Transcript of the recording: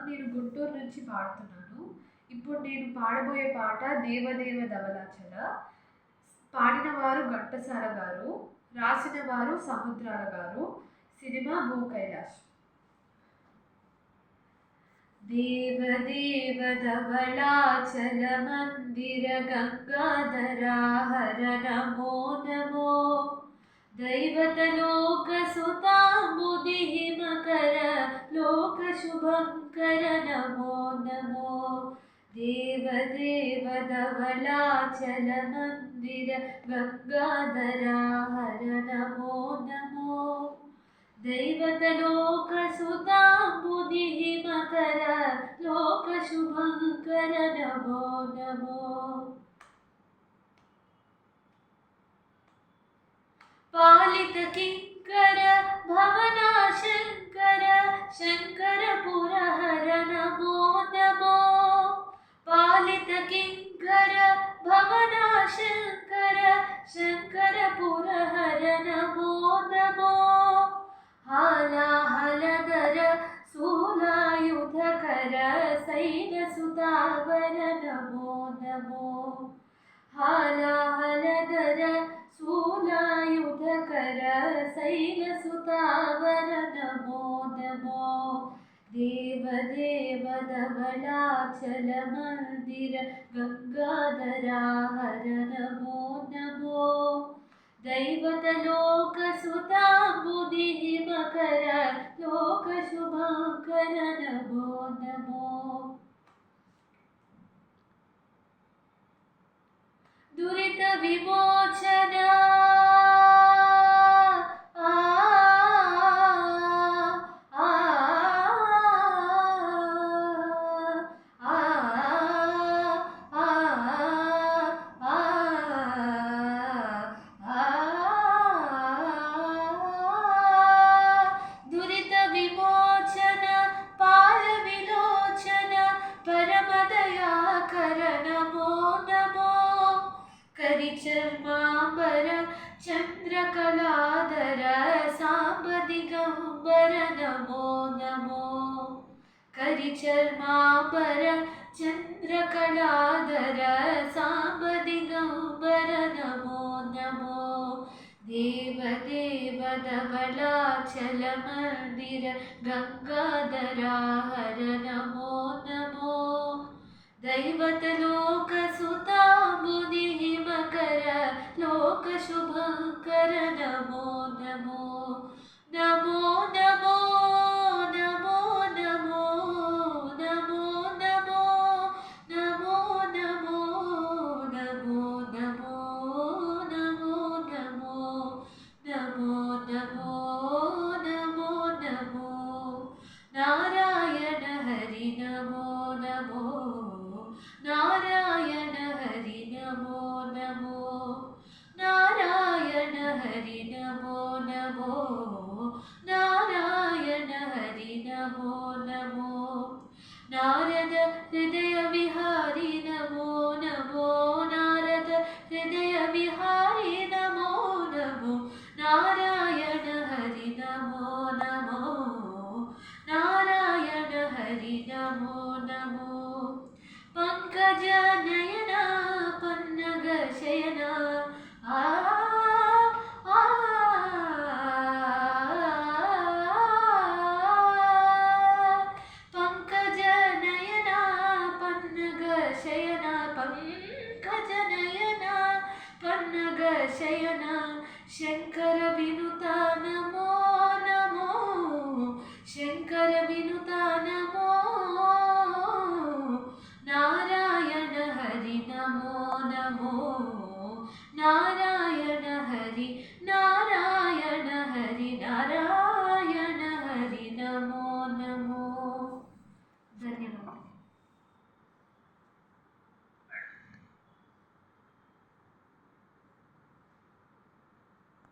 నేను గుంటూరు నుంచి పాడుతున్నాను. ఇప్పుడు నేను పాడబోయే పాట 'దేవదేవ ధవళాచల'. పాడినవారు ఘంటసాల గారు, రాసిన వారు సముద్రాల గారు. సినిమా 'భూ కైలాష్'. దేవదేవ ధవళాచల మందిర గంగాధరా హర నమో నమో. దైవతలోక సుతాంబుధి హిమకర లోక శుభంకర నమో నమో. దేవదేవ ధవళాచల మందిర గంగాధరా హర నమో నమో. దైవతలోక సుతాంబుధి హిమకర లోక శుభంకర నమో నమో. పాలిత కింకర భవనా శంకర శంకర పురహర నమో నమో. పాలిత కింకర భవనా శంకర శంకర పురహర నమో నమో. హాలాహలధర శూలాయుధకర శైల సుతావర నమో నమో. హాలాహలధర శూలాయుధకర శైల సుతావర నమో నమో. దేవదేవ ధవళాచల మందిర గంగాధరా హర నమో నమో. దైవతలోక సుతాంబుధి హిమకర లోక శుభంకర నమో నమో. దురిత విమోచన చర్మాంబర చంద్రకళాధర సాంబ దిగంబర నమో నమో. కరిచర్మాంబర చంద్రకళాధర సాంబ దిగంబర నమో నమో. దేవదేవ ధవళాచల మందిర గంగాధరా హర నమో నమో. దైవతలోక సుతాంబుధి హిమకర లోక శుభంకర నమో నమో. నమో నమో నమో నమో నమో నమో నమో నమో నమో నమో నమో నమో నమో నమో నమో నమో. నారాయణ హరి నమో నమో. నారాయణ హరి నమో నమో. నారాయణ హరి నమో నమో. నారాయణ హరి నమో నమో. నారద హృదయ విహారి నమో నమో. నారద హృదయ విహారి నమో నమో. నారాయణ హరి నమో నమో. నారాయణ హరి నమో నమో. పంకజ నయన పన్నగ శయన పంకజ నయన పన్నగ శయన. పంకజ నయన పన్నగ శయన శంకర వినుత నమో నమో. శంకర వినుత నమో. నారాయణ హరి నమో నమో.